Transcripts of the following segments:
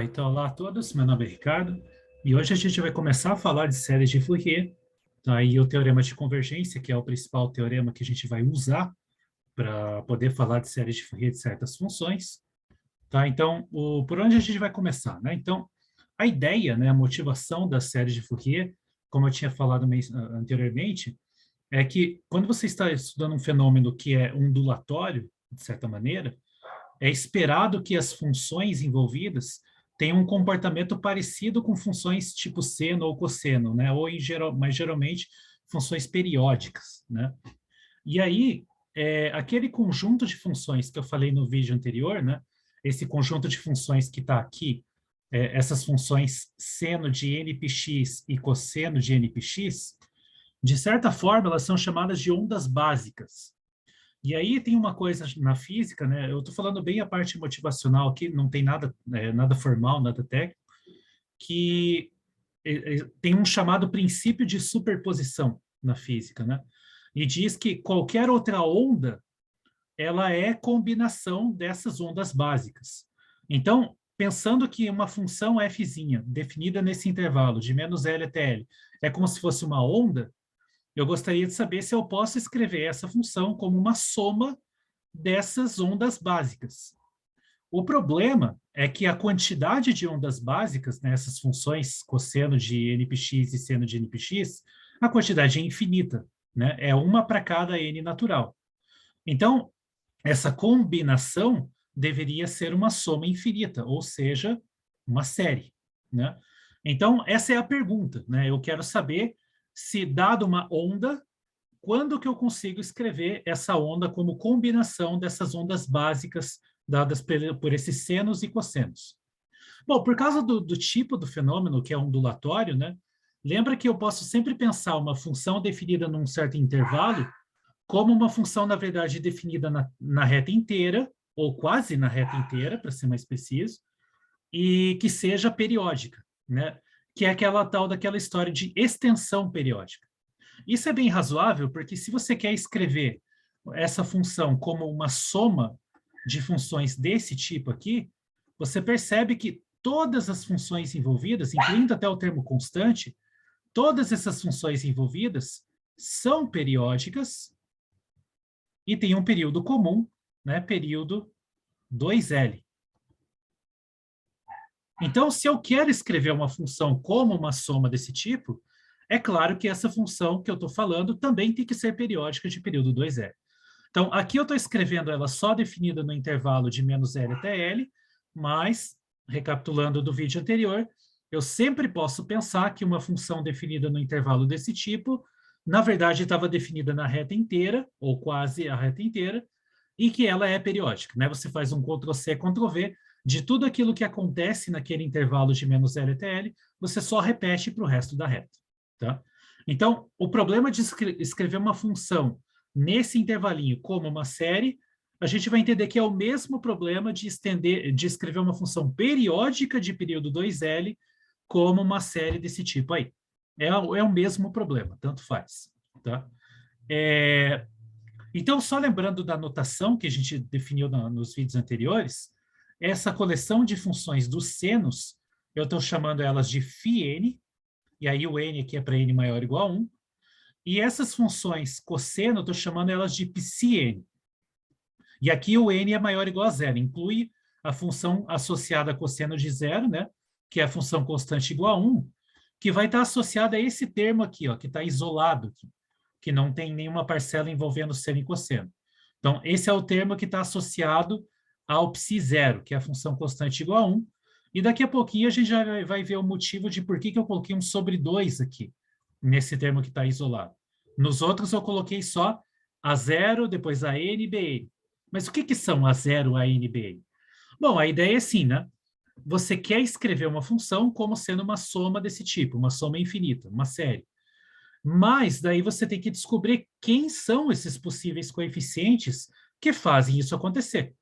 Então, olá a todos, meu nome é Ricardo, e hoje a gente vai começar a falar de séries de Fourier, tá? E o teorema de convergência, que é o principal teorema que a gente vai usar para poder falar de séries de Fourier de certas funções, tá? Então, por onde a gente vai começar, né? Então, a ideia, né, a motivação das séries de Fourier, como eu tinha falado anteriormente, é que quando você está estudando um fenômeno que é ondulatório, de certa maneira, é esperado que as funções envolvidas tenham um comportamento parecido com funções tipo seno ou cosseno, né? Ou mas geralmente funções periódicas, né? E aí, aquele conjunto de funções que eu falei no vídeo anterior, né? Esse conjunto de funções que está aqui, essas funções seno de npx e cosseno de npx, de certa forma, elas são chamadas de ondas básicas. E aí tem uma coisa na física, né? Eu estou falando bem a parte motivacional aqui, não tem nada, nada formal, nada técnico, que tem um chamado princípio de superposição na física, né? E diz que qualquer outra onda, ela é combinação dessas ondas básicas. Então, pensando que uma função fzinha, definida nesse intervalo de menos L até L, é como se fosse uma onda, eu gostaria de saber se eu posso escrever essa função como uma soma dessas ondas básicas. O problema é que a quantidade de ondas básicas, né, essas funções cosseno de npx e seno de npx, a quantidade é infinita, né? É uma para cada n natural. Então, essa combinação deveria ser uma soma infinita, ou seja, uma série, né? Então, essa é a pergunta, né? Eu quero saber se, dado uma onda, quando que eu consigo escrever essa onda como combinação dessas ondas básicas dadas por esses senos e cossenos. Bom, por causa do tipo do fenômeno, que é ondulatório, né? Lembra que eu posso sempre pensar uma função definida num certo intervalo como uma função, na verdade, definida na reta inteira, ou quase na reta inteira, para ser mais preciso, e que seja periódica, né? Que é aquela tal daquela história de extensão periódica. Isso é bem razoável, porque se você quer escrever essa função como uma soma de funções desse tipo aqui, você percebe que todas as funções envolvidas, incluindo até o termo constante, todas essas funções envolvidas são periódicas e têm um período comum, né, período 2L. Então, se eu quero escrever uma função como uma soma desse tipo, é claro que essa função que eu estou falando também tem que ser periódica de período 2L. Então, aqui eu estou escrevendo ela só definida no intervalo de menos L até L, mas, recapitulando do vídeo anterior, eu sempre posso pensar que uma função definida no intervalo desse tipo, na verdade, estava definida na reta inteira, ou quase a reta inteira, e que ela é periódica, né? Você faz um Ctrl+C, Ctrl+V, de tudo aquilo que acontece naquele intervalo de menos L até L, você só repete para o resto da reta, tá? Então, o problema de escrever uma função nesse intervalinho como uma série, a gente vai entender que é o mesmo problema de escrever uma função periódica de período 2L como uma série desse tipo aí. É o mesmo problema, tanto faz, tá? Então, só lembrando da notação que a gente definiu nos vídeos anteriores, essa coleção de funções dos senos, eu estou chamando elas de φn, e aí o n aqui é para n maior ou igual a 1, e essas funções cosseno, eu estou chamando elas de psi-n. E aqui o n é maior ou igual a zero, inclui a função associada a cosseno de zero, né, que é a função constante igual a 1, que vai estar associada a esse termo aqui, ó, que está isolado aqui, que não tem nenhuma parcela envolvendo seno e cosseno. Então, esse é o termo que está associado ao psi0, que é a função constante igual a 1. E daqui a pouquinho a gente já vai ver o motivo de por que eu coloquei um sobre 2 aqui, nesse termo que está isolado. Nos outros eu coloquei só A0, depois AN e BN. Mas o que são A0, AN e BN? Bom, a ideia é assim, né? Você quer escrever uma função como sendo uma soma desse tipo, uma soma infinita, uma série. Mas daí você tem que descobrir quem são esses possíveis coeficientes que fazem isso acontecer.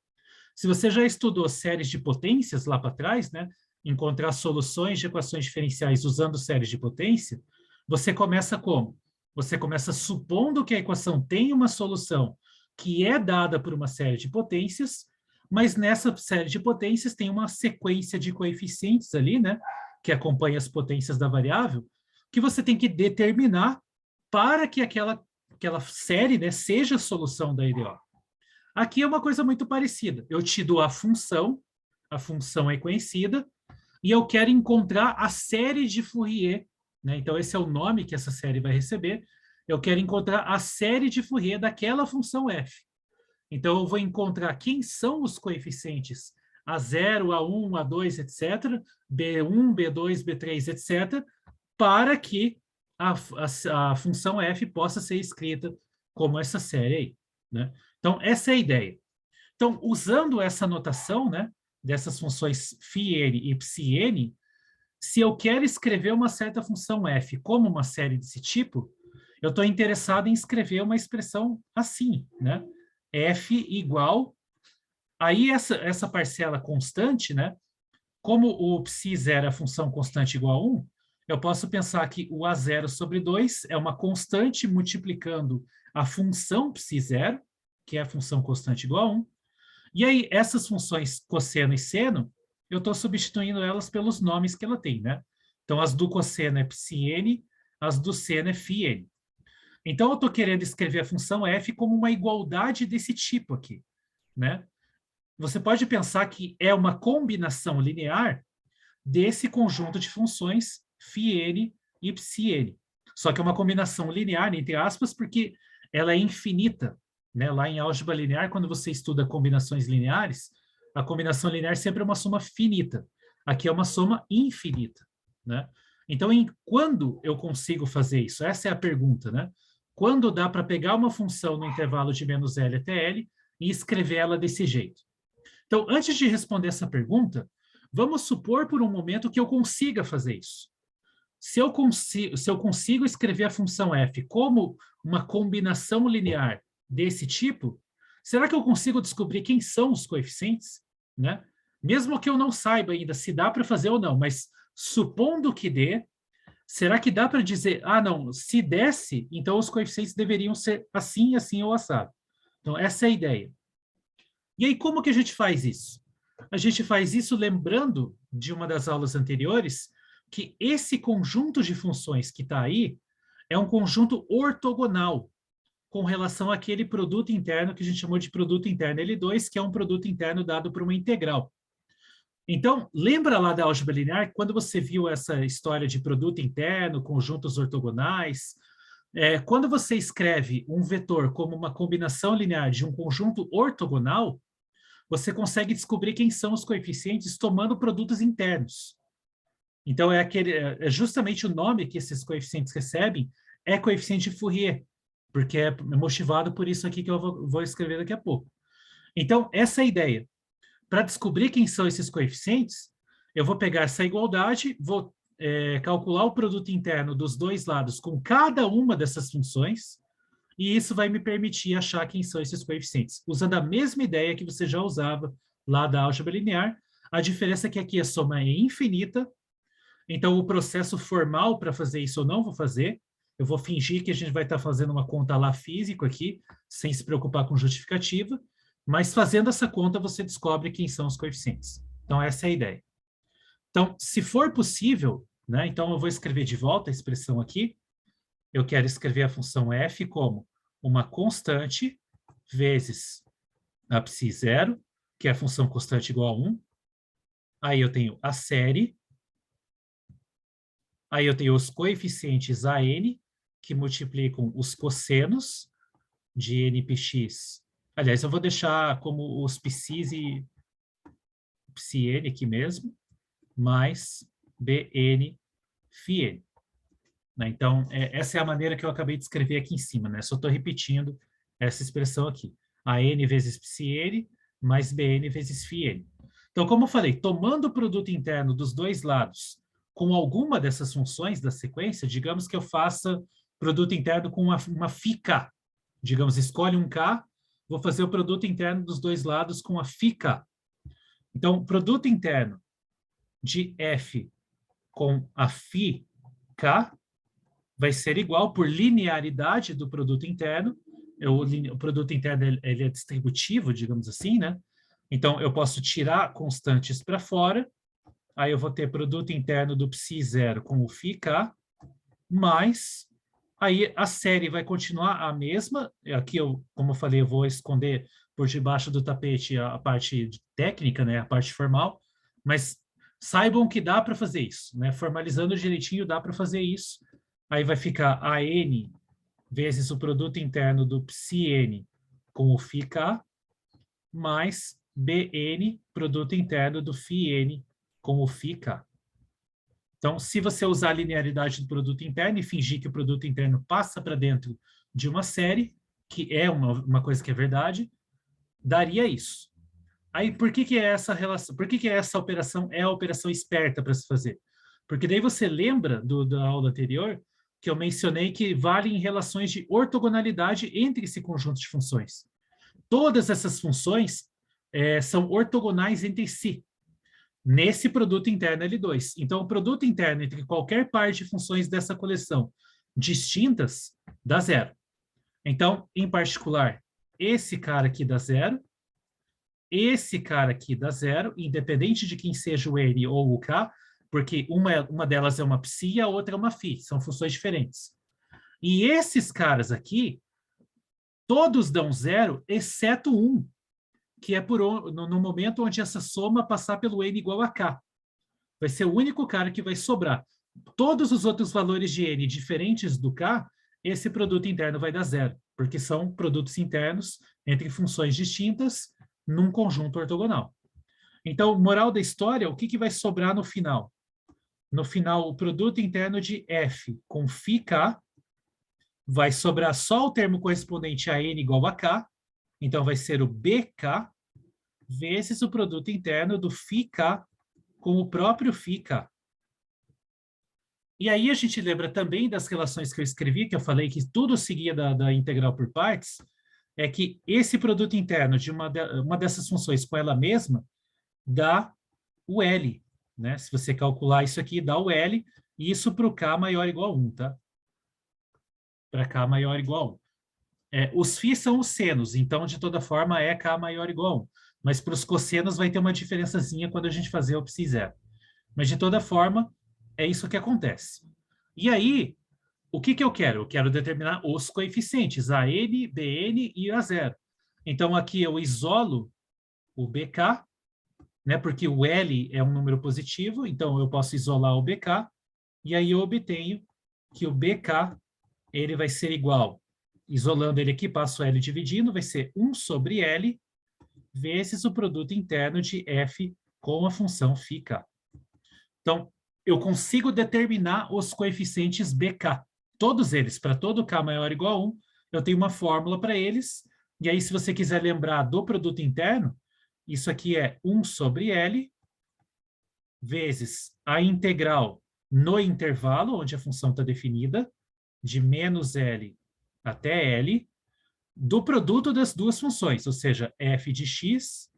Se você já estudou séries de potências lá para trás, né, encontrar soluções de equações diferenciais usando séries de potência, você começa como? Você começa supondo que a equação tem uma solução que é dada por uma série de potências, mas nessa série de potências tem uma sequência de coeficientes ali, né, que acompanha as potências da variável, que você tem que determinar para que aquela série, né, seja a solução da EDO. Aqui é uma coisa muito parecida. Eu te dou a função é conhecida, e eu quero encontrar a série de Fourier, né? Então, esse é o nome que essa série vai receber. Eu quero encontrar a série de Fourier daquela função f. Então, eu vou encontrar quem são os coeficientes A0, A1, A2, etc., B1, B2, B3, etc., para que a função f possa ser escrita como essa série aí, né? Então, essa é a ideia. Então, usando essa notação, né, dessas funções φn e ψn, se eu quero escrever uma certa função f como uma série desse tipo, eu estou interessado em escrever uma expressão assim, né? F igual... Aí, essa parcela constante, né? Como o ψ0 é a função constante igual a 1, eu posso pensar que o A0 sobre 2 é uma constante multiplicando a função ψ0, que é a função constante igual a 1. E aí, essas funções cosseno e seno, eu estou substituindo elas pelos nomes que ela tem, né? Então, as do cosseno é ψn, as do seno é φn. Então, eu estou querendo escrever a função f como uma igualdade desse tipo aqui, né? Você pode pensar que é uma combinação linear desse conjunto de funções φn e ψn. Só que é uma combinação linear, entre aspas, porque ela é infinita, né? Lá em álgebra linear, quando você estuda combinações lineares, a combinação linear sempre é uma soma finita. Aqui é uma soma infinita, né? Então, quando eu consigo fazer isso? Essa é a pergunta, né? Quando dá para pegar uma função no intervalo de menos L até L e escrever ela desse jeito? Então, antes de responder essa pergunta, vamos supor por um momento que eu consiga fazer isso. Se eu consigo escrever a função f como uma combinação linear desse tipo, será que eu consigo descobrir quem são os coeficientes? Né? Mesmo que eu não saiba ainda se dá para fazer ou não, mas supondo que dê, será que dá para dizer, ah, não, se desse, então os coeficientes deveriam ser assim, assim ou assado? Então, essa é a ideia. E aí, como que a gente faz isso? A gente faz isso lembrando de uma das aulas anteriores que esse conjunto de funções que está aí é um conjunto ortogonal com relação àquele produto interno que a gente chamou de produto interno L2, que é um produto interno dado por uma integral. Então, lembra lá da álgebra linear, quando você viu essa história de produto interno, conjuntos ortogonais, quando você escreve um vetor como uma combinação linear de um conjunto ortogonal, você consegue descobrir quem são os coeficientes tomando produtos internos. Então, é justamente o nome que esses coeficientes recebem é coeficiente de Fourier, porque é motivado por isso aqui que eu vou escrever daqui a pouco. Então, essa é a ideia. Para descobrir quem são esses coeficientes, eu vou pegar essa igualdade, vou calcular o produto interno dos dois lados com cada uma dessas funções, e isso vai me permitir achar quem são esses coeficientes, usando a mesma ideia que você já usava lá da álgebra linear. A diferença é que aqui a soma é infinita, então o processo formal para fazer isso eu não vou fazer, eu vou fingir que a gente vai estar fazendo uma conta lá físico aqui, sem se preocupar com justificativa, mas fazendo essa conta você descobre quem são os coeficientes. Então essa é a ideia. Então, se for possível, né, então eu vou escrever de volta a expressão aqui, eu quero escrever a função f como uma constante vezes a ψ0, que é a função constante igual a 1. Aí eu tenho a série. Aí eu tenho os coeficientes an, que multiplicam os cossenos de npx. Aliás, eu vou deixar como os psis e psin aqui mesmo, mais bn φn. Né? Então, essa é a maneira que eu acabei de escrever aqui em cima, né? Só estou repetindo essa expressão aqui. AN vezes psiN mais BN vezes φN. Então, como eu falei, tomando o produto interno dos dois lados com alguma dessas funções da sequência, digamos que eu faça produto interno com uma φk. Digamos, escolhe um K, vou fazer o produto interno dos dois lados com a φk. Então, produto interno de F com a φk vai ser igual por linearidade do produto interno. O produto interno ele é distributivo, digamos assim, né? Então, eu posso tirar constantes para fora, aí eu vou ter produto interno do psi0 com o φk, mas aí a série vai continuar a mesma. Aqui, como eu falei, eu vou esconder por debaixo do tapete a parte técnica, né, a parte formal, mas saibam que dá para fazer isso, né? Formalizando direitinho, dá para fazer isso. Aí vai ficar AN vezes o produto interno do psi-n com o φk, mais BN, produto interno do φn com o φk. Então, se você usar a linearidade do produto interno e fingir que o produto interno passa para dentro de uma série, que é uma coisa que é verdade, daria isso. Aí, por que que é essa relação? Por que que essa operação é a operação esperta para se fazer? Porque daí você lembra da aula anterior que eu mencionei que valem relações de ortogonalidade entre esse conjunto de funções. Todas essas funções são ortogonais entre si nesse produto interno L2. Então, o produto interno entre qualquer par de funções dessa coleção distintas dá zero. Então, em particular, esse cara aqui dá zero, esse cara aqui dá zero, independente de quem seja o N ou o K, porque uma delas é uma psi e a outra é uma φ, são funções diferentes. E esses caras aqui, todos dão zero, exceto um, que é no momento onde essa soma passar pelo N igual a K. Vai ser o único cara que vai sobrar. Todos os outros valores de N diferentes do K, esse produto interno vai dar zero, porque são produtos internos entre funções distintas num conjunto ortogonal. Então, moral da história, o que que vai sobrar no final? No final, o produto interno de F com φk vai sobrar só o termo correspondente a N igual a K, então vai ser o BK vezes o produto interno do φk com o próprio φk. E aí a gente lembra também das relações que eu escrevi, que eu falei que tudo seguia da integral por partes, é que esse produto interno de uma dessas funções com ela mesma dá o L, né? Se você calcular isso aqui, dá o L, e isso para o K maior ou igual a 1, tá? Para K maior ou igual a 1. Os φ são os senos, então, de toda forma, é K maior ou igual a 1. Mas para os cossenos vai ter uma diferençazinha quando a gente fazer o psi0. Mas, de toda forma, é isso que acontece. E aí, o que que eu quero? Eu quero determinar os coeficientes, AN, BN e A0. Então, aqui eu isolo o BK, né, porque o L é um número positivo, então eu posso isolar o BK, e aí eu obtenho que o BK ele vai ser igual, isolando ele aqui, passo L dividindo, vai ser 1 sobre L vezes o produto interno de F com a função φk. Então, eu consigo determinar os coeficientes BK. Todos eles, para todo K maior ou igual a 1, eu tenho uma fórmula para eles. E aí, se você quiser lembrar do produto interno, isso aqui é 1 sobre L vezes a integral no intervalo, onde a função está definida, de menos L até L, do produto das duas funções, ou seja, f de x,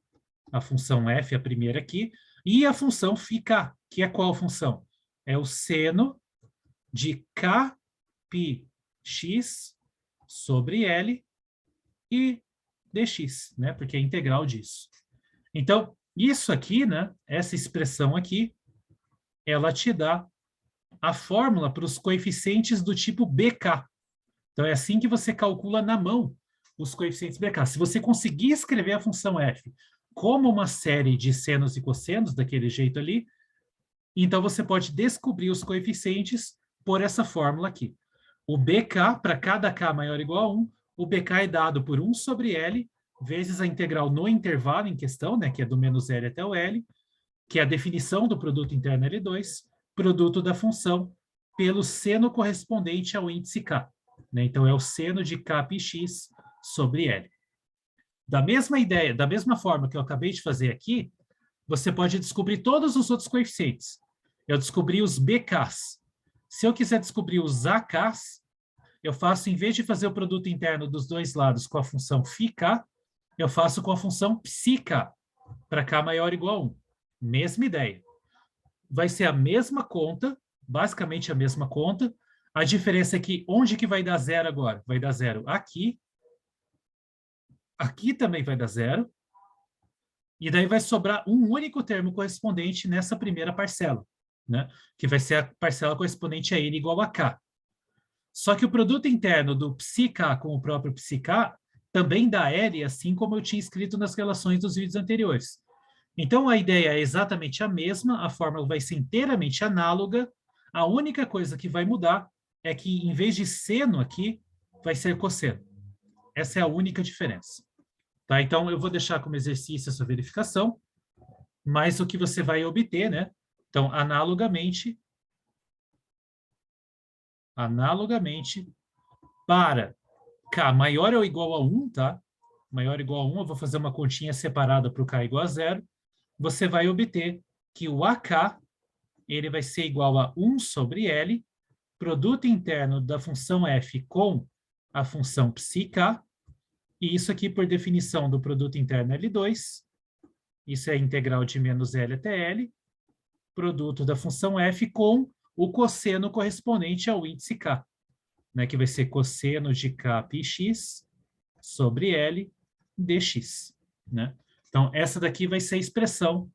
a função f, a primeira aqui, e a função φk, que é qual função? É o seno de k π x sobre L e dx, né? Porque é integral disso. Então, isso aqui, né? Essa expressão aqui, ela te dá a fórmula para os coeficientes do tipo BK. Então, é assim que você calcula na mão os coeficientes BK. Se você conseguir escrever a função f como uma série de senos e cossenos, daquele jeito ali, então você pode descobrir os coeficientes por essa fórmula aqui. O BK, para cada K maior ou igual a 1, o BK é dado por 1 sobre L, vezes a integral no intervalo em questão, né, que é do menos L até o L, que é a definição do produto interno L2, produto da função, pelo seno correspondente ao índice K. Né? Então, é o seno de K π x sobre L. Da mesma ideia, da mesma forma que eu acabei de fazer aqui, você pode descobrir todos os outros coeficientes. Eu descobri os BKs. Se eu quiser descobrir os AKs, eu faço, em vez de fazer o produto interno dos dois lados com a função φk, eu faço com a função psiK, para K maior ou igual a 1. Mesma ideia. Vai ser a mesma conta, basicamente a mesma conta. A diferença é que onde que vai dar zero agora? Vai dar zero aqui. Aqui também vai dar zero. E daí vai sobrar um único termo correspondente nessa primeira parcela, né? Que vai ser a parcela correspondente a N igual a K. Só que o produto interno do psi-K com o próprio psi-K também dá L, assim como eu tinha escrito nas relações dos vídeos anteriores. Então, a ideia é exatamente a mesma, a fórmula vai ser inteiramente análoga, a única coisa que vai mudar é que, em vez de seno aqui, vai ser cosseno. Essa é a única diferença. Tá? Então, eu vou deixar como exercício essa verificação, mas o que você vai obter, né? Então, analogamente, para K maior ou igual a 1, tá? Maior ou igual a 1, eu vou fazer uma continha separada para o K igual a 0. Você vai obter que o AK ele vai ser igual a 1 sobre L, produto interno da função f com a função psi-K, e isso aqui, por definição do produto interno L2, isso é a integral de menos L até L, produto da função f com o cosseno correspondente ao índice K, né, que vai ser cosseno de K πx sobre L dx. Né? Então, essa daqui vai ser a expressão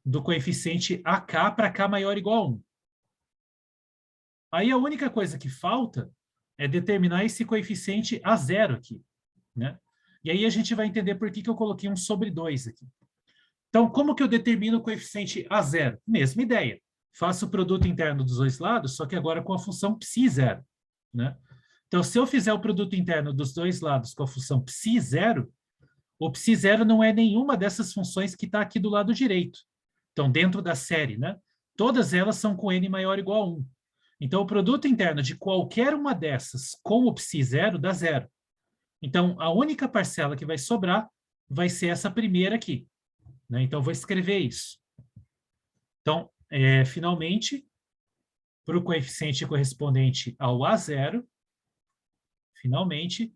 do coeficiente AK para K maior ou igual a 1. Aí a única coisa que falta é determinar esse coeficiente a zero aqui. Né? E aí a gente vai entender por que eu coloquei um sobre 2 aqui. Então, como que eu determino o coeficiente a zero? Mesma ideia. Faço o produto interno dos dois lados, só que agora com a função psi0. Né? Então, se eu fizer o produto interno dos dois lados com a função psi0, o psi0 não é nenhuma dessas funções que está aqui do lado direito. Então, dentro da série, né? Todas elas são com n maior ou igual a 1. Então, o produto interno de qualquer uma dessas com o psi0 dá zero. Então, a única parcela que vai sobrar vai ser essa primeira aqui. Né? Então, vou escrever isso. Então, finalmente, para o coeficiente correspondente ao A0, finalmente,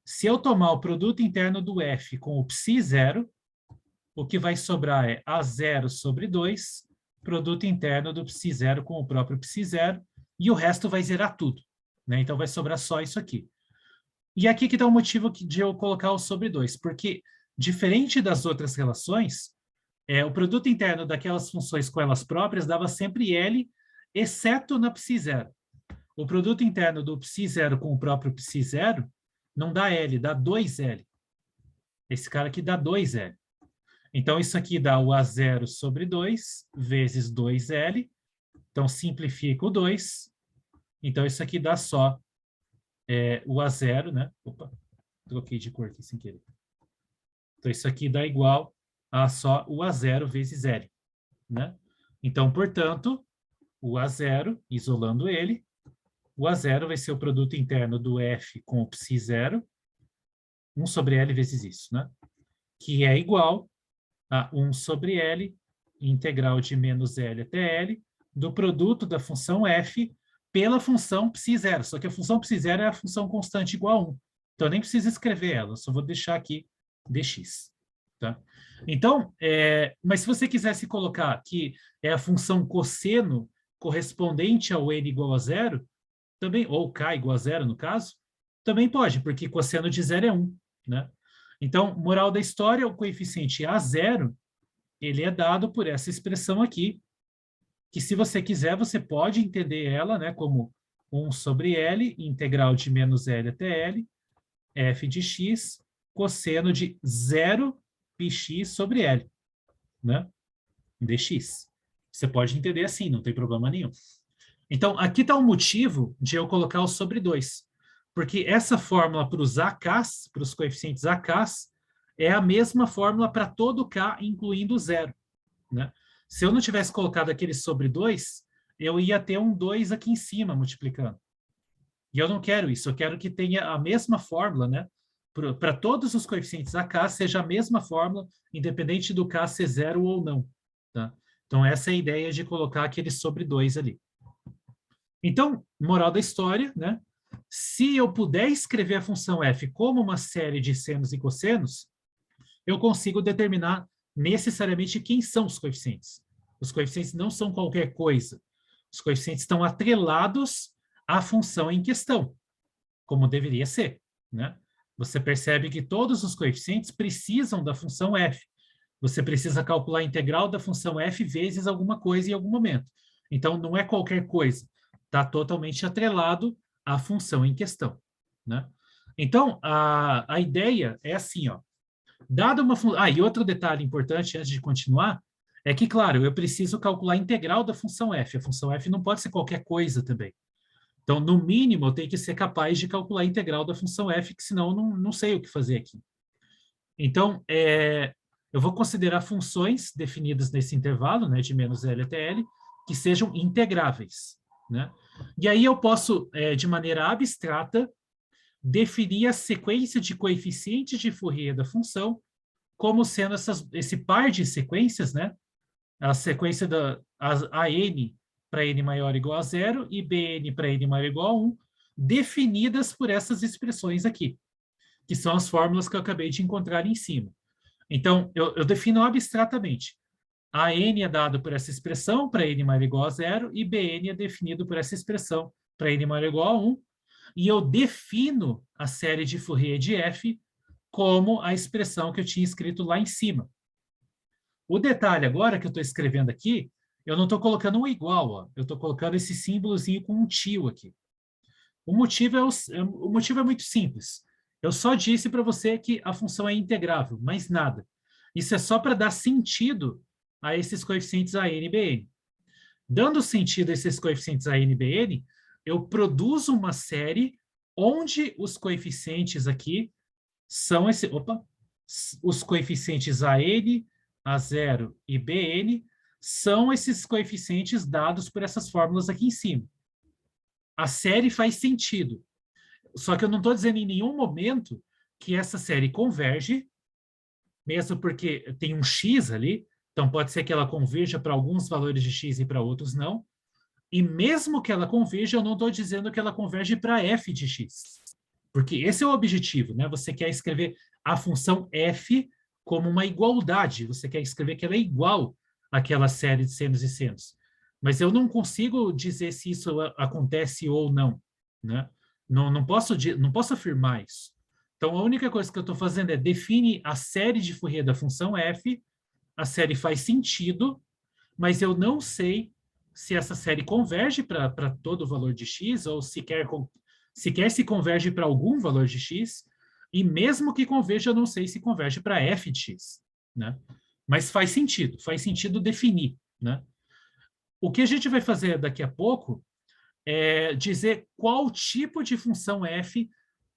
se eu tomar o produto interno do f com o psi0, o que vai sobrar é A0 sobre 2, produto interno do psi0 com o próprio psi0, e o resto vai zerar tudo. Né? Então, vai sobrar só isso aqui. E aqui que está o motivo de eu colocar o sobre 2, porque, diferente das outras relações, o produto interno daquelas funções com elas próprias dava sempre L, exceto na psi0. O produto interno do psi0 com o próprio psi0 não dá L, dá 2L. Esse cara aqui dá 2L. Então, isso aqui dá o A0 sobre 2 vezes 2L. Então, simplifica o 2. Então, isso aqui dá só o A0, né? Opa, troquei de cor aqui sem querer. Então, isso aqui dá igual a só o A0 vezes L, né? Então, portanto, o A0, isolando ele, o A0 vai ser o produto interno do F com o psi0, 1 sobre L vezes isso, né? Que é igual a 1 sobre L, integral de menos L até L, do produto da função F pela função psi0. Só que a função psi0 é a função constante igual a 1. Então, eu nem preciso escrever ela, só vou deixar aqui dx. Tá? Então, mas se você quisesse colocar que é a função cosseno correspondente ao n igual a zero, também, ou k igual a zero no caso, também pode, porque cosseno de zero é 1. Né? Então, moral da história, o coeficiente A0, ele é dado por essa expressão aqui, que se você quiser, você pode entender ela, né, como 1 sobre L, integral de menos L até L, f de x, cosseno de 0 πx sobre L, né, dx. Você pode entender assim, não tem problema nenhum. Então, aqui está o motivo de eu colocar o sobre 2, porque essa fórmula para os AKs, para os coeficientes AKs, é a mesma fórmula para todo K, incluindo o zero. Né? Se eu não tivesse colocado aquele sobre 2, eu ia ter um 2 aqui em cima multiplicando. E eu não quero isso, eu quero que tenha a mesma fórmula, né? Para todos os coeficientes AK, seja a mesma fórmula, independente do K ser zero ou não. Tá? Então, essa é a ideia de colocar aquele sobre 2 ali. Então, moral da história, né? Se eu puder escrever a função f como uma série de senos e cossenos, eu consigo determinar necessariamente quem são os coeficientes. Os coeficientes não são qualquer coisa. Os coeficientes estão atrelados à função em questão, como deveria ser. Né? Você percebe que todos os coeficientes precisam da função f. Você precisa calcular a integral da função f vezes alguma coisa em algum momento. Então, não é qualquer coisa. Está totalmente atrelado à função em questão, né? Então, a ideia é assim, ó. Dada uma função... Ah, e outro detalhe importante antes de continuar é que, claro, eu preciso calcular a integral da função f. A função f não pode ser qualquer coisa também. Então, no mínimo, eu tenho que ser capaz de calcular a integral da função f, que senão eu não sei o que fazer aqui. Então, eu vou considerar funções definidas nesse intervalo, né, de menos L até L, que sejam integráveis, né? E aí eu posso, de maneira abstrata, definir a sequência de coeficientes de Fourier da função como sendo esse par de sequências, né? A sequência a n para n maior ou igual a zero e bn para n maior ou igual a 1, definidas por essas expressões aqui, que são as fórmulas que eu acabei de encontrar em cima. Então, eu defino abstratamente. A n é dado por essa expressão para n maior ou igual a zero e bn é definido por essa expressão para n maior ou igual a 1, e eu defino a série de Fourier de f como a expressão que eu tinha escrito lá em cima. O detalhe agora que eu estou escrevendo aqui, eu não estou colocando um igual, ó, eu estou colocando esse símbolozinho com um tio aqui. O motivo é muito simples. Eu só disse para você que a função é integrável, mais nada. Isso é só para dar sentido a esses coeficientes a n e bn. Dando sentido a esses coeficientes a n e bn, eu produzo uma série onde os coeficientes aqui são os coeficientes a n, a 0 e bn são esses coeficientes dados por essas fórmulas aqui em cima. A série faz sentido. Só que eu não estou dizendo em nenhum momento que essa série converge, mesmo porque tem um x ali, então pode ser que ela converja para alguns valores de x e para outros não. E mesmo que ela converja, eu não estou dizendo que ela converge para f de x. Porque esse é o objetivo, né? Você quer escrever a função f como uma igualdade. Você quer escrever que ela é igual àquela série de senos e senos. Mas eu não consigo dizer se isso acontece ou não, né? Não posso afirmar isso. Então, a única coisa que eu estou fazendo é definir a série de Fourier da função f, a série faz sentido, mas eu não sei se essa série converge para todo o valor de x, ou sequer se converge para algum valor de x, e mesmo que converja, eu não sei se converge para f de x, né? Mas faz sentido definir, né? O que a gente vai fazer daqui a pouco é dizer qual tipo de função f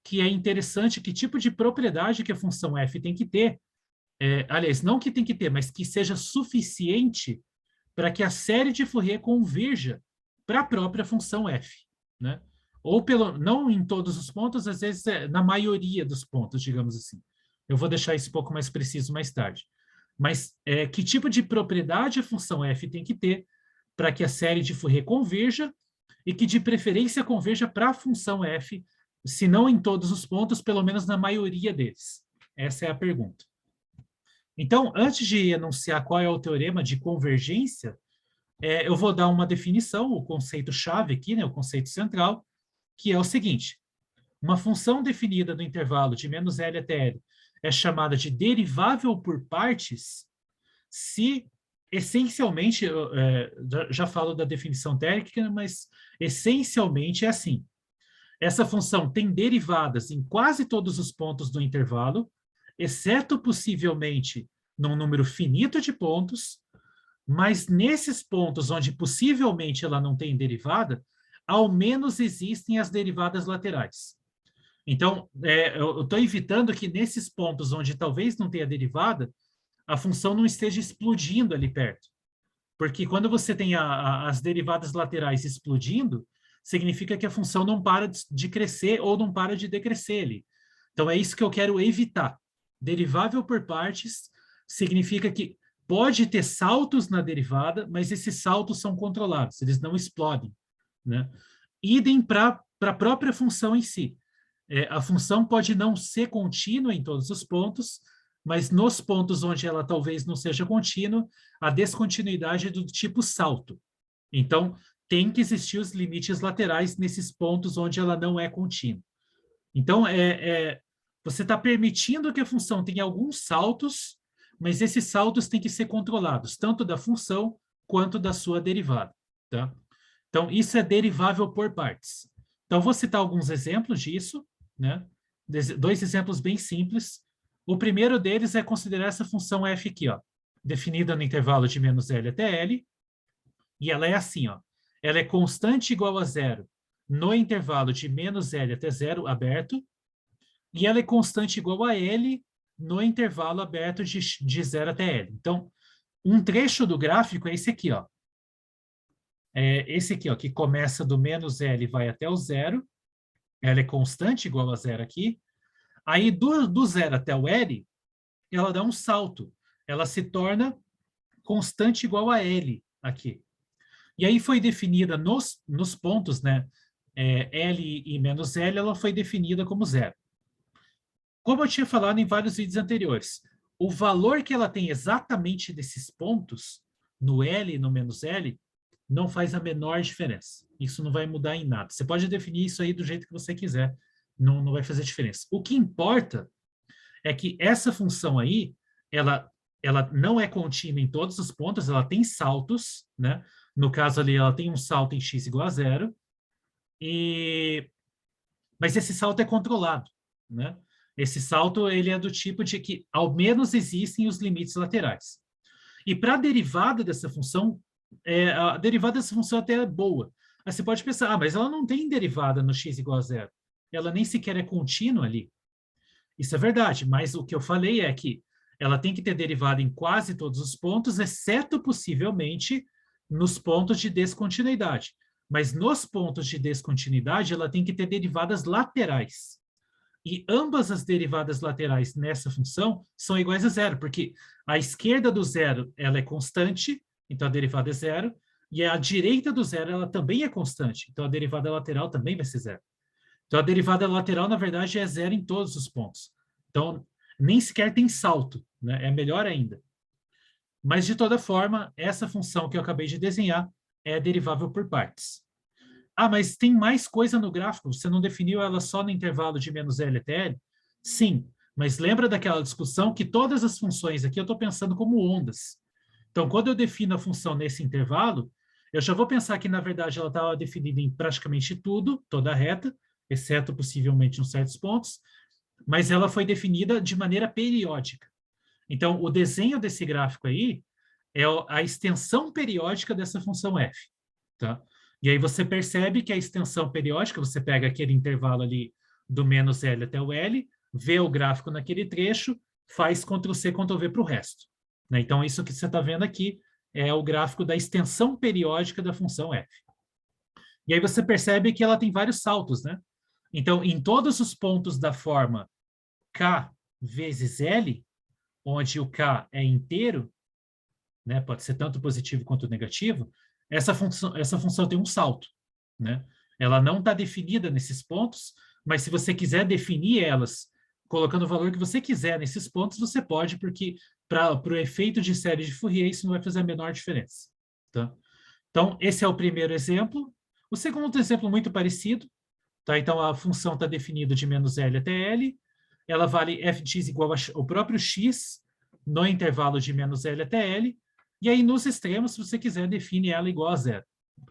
que é interessante, que tipo de propriedade que a função f tem que ter, aliás, não que tem que ter, mas que seja suficiente para que a série de Fourier converja para a própria função f, né? Ou não em todos os pontos, às vezes na maioria dos pontos, digamos assim. Eu vou deixar isso um pouco mais preciso mais tarde. Mas que tipo de propriedade a função f tem que ter para que a série de Fourier converja e que de preferência converja para a função f, se não em todos os pontos, pelo menos na maioria deles. Essa é a pergunta. Então, antes de enunciar qual é o teorema de convergência, eu vou dar uma definição, o conceito-chave aqui, né, o conceito central, que é o seguinte: uma função definida no intervalo de menos L até L é chamada de derivável por partes se, essencialmente, já falo da definição técnica, mas essencialmente é assim. Essa função tem derivadas em quase todos os pontos do intervalo, exceto possivelmente num número finito de pontos, mas nesses pontos onde possivelmente ela não tem derivada, ao menos existem as derivadas laterais. Então, eu estou evitando que nesses pontos onde talvez não tenha derivada, a função não esteja explodindo ali perto. Porque quando você tem as derivadas laterais explodindo, significa que a função não para de crescer ou não para de decrescer ali. Então, é isso que eu quero evitar. Derivável por partes significa que pode ter saltos na derivada, mas esses saltos são controlados, eles não explodem, né? Idem para a própria função em si. A função pode não ser contínua em todos os pontos, mas nos pontos onde ela talvez não seja contínua, a descontinuidade é do tipo salto. Então, tem que existir os limites laterais nesses pontos onde ela não é contínua. Então, você está permitindo que a função tenha alguns saltos, mas esses saltos têm que ser controlados, tanto da função quanto da sua derivada, tá? Então, isso é derivável por partes. Então, vou citar alguns exemplos disso, né? Dois exemplos bem simples. O primeiro deles é considerar essa função f aqui, ó, definida no intervalo de menos L até L, e ela é assim, ó. Ela é constante igual a zero no intervalo de menos L até zero, aberto, e ela é constante igual a L no intervalo aberto de 0 até L. Então, um trecho do gráfico é esse aqui, ó. É esse aqui, ó, que começa do menos L e vai até o zero. Ela é constante igual a zero aqui. Aí, do zero até o L, ela dá um salto. Ela se torna constante igual a L aqui. E aí foi definida nos pontos, né? L e menos L, ela foi definida como zero. Como eu tinha falado em vários vídeos anteriores, o valor que ela tem exatamente desses pontos, no L e no menos L, não faz a menor diferença. Isso não vai mudar em nada. Você pode definir isso aí do jeito que você quiser, não vai fazer diferença. O que importa é que essa função aí, ela não é contínua em todos os pontos, ela tem saltos, né? No caso ali, ela tem um salto em x igual a zero, mas esse salto é controlado, né? Esse salto ele é do tipo de que ao menos existem os limites laterais. E para a derivada dessa função, a derivada dessa função até é boa. Aí você pode pensar, mas ela não tem derivada no x igual a zero. Ela nem sequer é contínua ali. Isso é verdade, mas o que eu falei é que ela tem que ter derivada em quase todos os pontos, exceto possivelmente nos pontos de descontinuidade. Mas nos pontos de descontinuidade, ela tem que ter derivadas laterais. E ambas as derivadas laterais nessa função são iguais a zero, porque a esquerda do zero ela é constante, então a derivada é zero, e a direita do zero ela também é constante, então a derivada lateral também vai ser zero. Então a derivada lateral, na verdade, é zero em todos os pontos. Então, nem sequer tem salto, né? É melhor ainda. Mas, de toda forma, essa função que eu acabei de desenhar é derivável por partes. Ah, mas tem mais coisa no gráfico, você não definiu ela só no intervalo de menos L até L? Sim, mas lembra daquela discussão que todas as funções aqui eu estou pensando como ondas. Então, quando eu defino a função nesse intervalo, eu já vou pensar que, na verdade, ela estava definida em praticamente tudo, toda a reta, exceto possivelmente em certos pontos, mas ela foi definida de maneira periódica. Então, o desenho desse gráfico aí é a extensão periódica dessa função f, tá? E aí você percebe que a extensão periódica, você pega aquele intervalo ali do menos L até o L, vê o gráfico naquele trecho, faz Ctrl+C, Ctrl+V para o resto, né? Então, isso que você está vendo aqui é o gráfico da extensão periódica da função f. E aí você percebe que ela tem vários saltos, né? Então, em todos os pontos da forma K vezes L, onde o K é inteiro, né, pode ser tanto positivo quanto negativo, essa função tem um salto, né? Ela não está definida nesses pontos, mas se você quiser definir elas colocando o valor que você quiser nesses pontos, você pode, porque para o efeito de série de Fourier isso não vai fazer a menor diferença, tá? Então, esse é o primeiro exemplo. O segundo exemplo muito parecido, tá? Então, a função está definida de menos L até L, ela vale f de x igual ao próprio x no intervalo de menos L até L, e aí nos extremos, se você quiser, define ela igual a zero.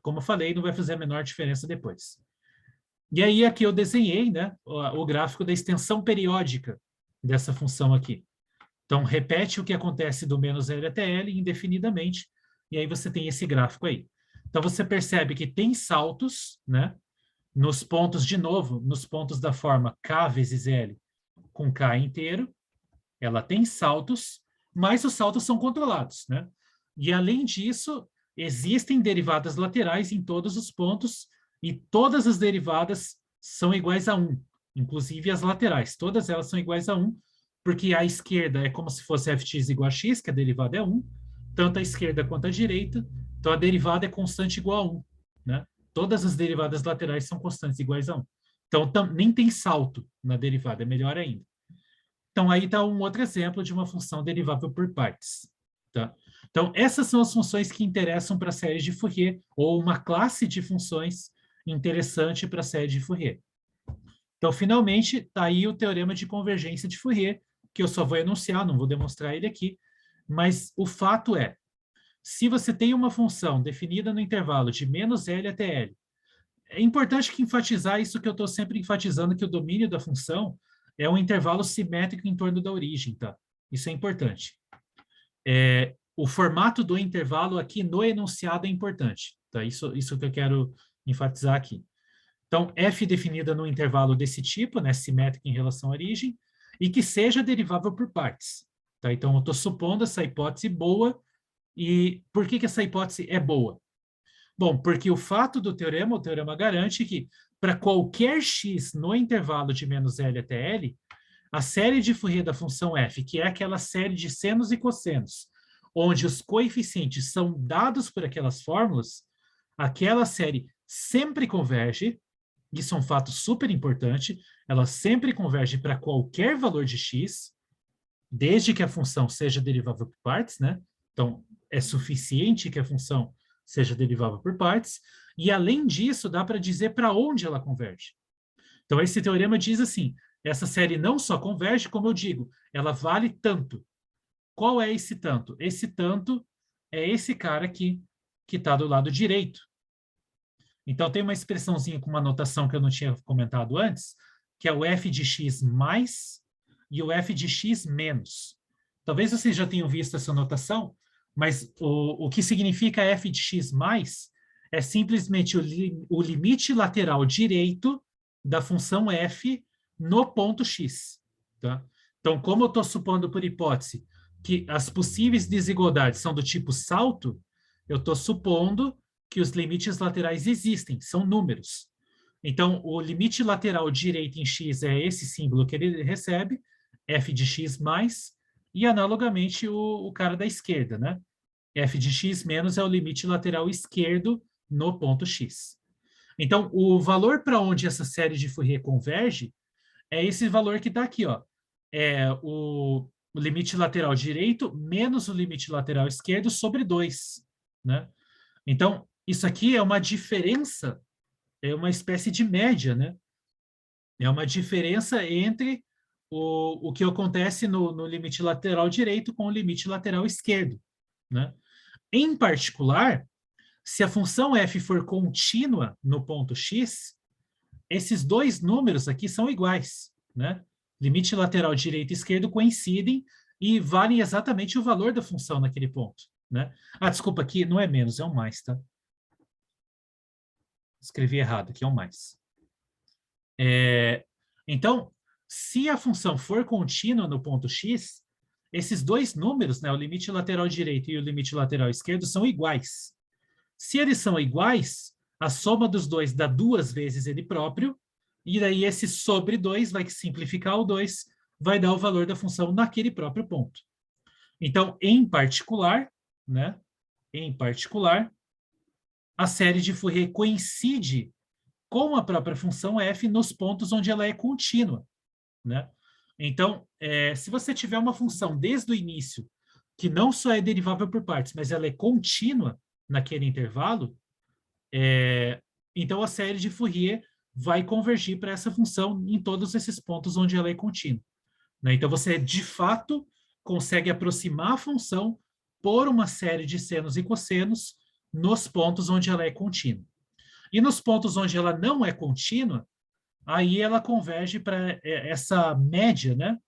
Como eu falei, não vai fazer a menor diferença depois. E aí aqui eu desenhei, né, o gráfico da extensão periódica dessa função aqui. Então, repete o que acontece do menos L até L indefinidamente, e aí você tem esse gráfico aí. Então, você percebe que tem saltos, né, nos pontos, de novo, nos pontos da forma K vezes L com K inteiro, ela tem saltos, mas os saltos são controlados, né? E, além disso, existem derivadas laterais em todos os pontos e todas as derivadas são iguais a 1, inclusive as laterais. Todas elas são iguais a 1, porque a esquerda é como se fosse fx igual a x, que a derivada é 1, tanto a esquerda quanto a direita, então a derivada é constante igual a 1, né? Todas as derivadas laterais são constantes iguais a 1. Então, nem tem salto na derivada, é melhor ainda. Então, aí está um outro exemplo de uma função derivável por partes, tá? Então, essas são as funções que interessam para a série de Fourier, ou uma classe de funções interessante para a série de Fourier. Então, finalmente, está aí o teorema de convergência de Fourier, que eu só vou enunciar, não vou demonstrar ele aqui, Mas o fato é, se você tem uma função definida no intervalo de menos L até L, é importante que enfatizar isso que eu estou sempre enfatizando, que o domínio da função é um intervalo simétrico em torno da origem, tá? Isso é importante. O formato do intervalo aqui no enunciado é importante, tá? Isso que eu quero enfatizar aqui. Então, f definida no intervalo desse tipo, né, simétrico em relação à origem, e que seja derivável por partes. Tá? Então, eu estou supondo essa hipótese boa. E por que essa hipótese é boa? Bom, porque o teorema garante que para qualquer x no intervalo de menos L até L, a série de Fourier da função f, que é aquela série de senos e cossenos, onde os coeficientes são dados por aquelas fórmulas, aquela série sempre converge, isso é um fato super importante, ela sempre converge para qualquer valor de x, desde que a função seja derivável por partes, né? Então, é suficiente que a função seja derivável por partes, e além disso, dá para dizer para onde ela converge. Então, esse teorema diz assim, essa série não só converge, como eu digo, ela vale tanto. Qual é esse tanto? Esse tanto é esse cara aqui, que está do lado direito. Então, tem uma expressãozinha com uma notação que eu não tinha comentado antes, que é o f de x mais e o f de x menos. Talvez vocês já tenham visto essa notação, mas o que significa f de x mais é simplesmente o limite lateral direito da função f no ponto x. Tá? Então, como eu estou supondo por hipótese que as possíveis desigualdades são do tipo salto, eu estou supondo que os limites laterais existem, são números. Então, o limite lateral direito em x é esse símbolo que ele recebe, f de x mais, e analogamente o cara da esquerda, né? F de x menos é o limite lateral esquerdo no ponto x. Então, o valor para onde essa série de Fourier converge é esse valor que está aqui, ó. É o limite lateral direito menos o limite lateral esquerdo sobre 2, né? Então, isso aqui é uma diferença, é uma espécie de média, né? É uma diferença entre o que acontece no limite lateral direito com o limite lateral esquerdo, né? Em particular, se a função f for contínua no ponto x, esses dois números aqui são iguais, né? Limite lateral direito e esquerdo coincidem e valem exatamente o valor da função naquele ponto, né? Ah, desculpa, aqui não é menos, é um mais, tá? Escrevi errado, aqui é um mais. Então, se a função for contínua no ponto x, esses dois números, né, o limite lateral direito e o limite lateral esquerdo, são iguais. Se eles são iguais, a soma dos dois dá 2 vezes ele próprio, e daí esse sobre 2 vai simplificar o 2, vai dar o valor da função naquele próprio ponto. Então, em particular, né, em particular, a série de Fourier coincide com a própria função f nos pontos onde ela é contínua, né? Então, se você tiver uma função desde o início que não só é derivável por partes, mas ela é contínua naquele intervalo, então a série de Fourier vai convergir para essa função em todos esses pontos onde ela é contínua, né? Então, você, de fato, consegue aproximar a função por uma série de senos e cossenos nos pontos onde ela é contínua. E nos pontos onde ela não é contínua, aí ela converge para essa média, né?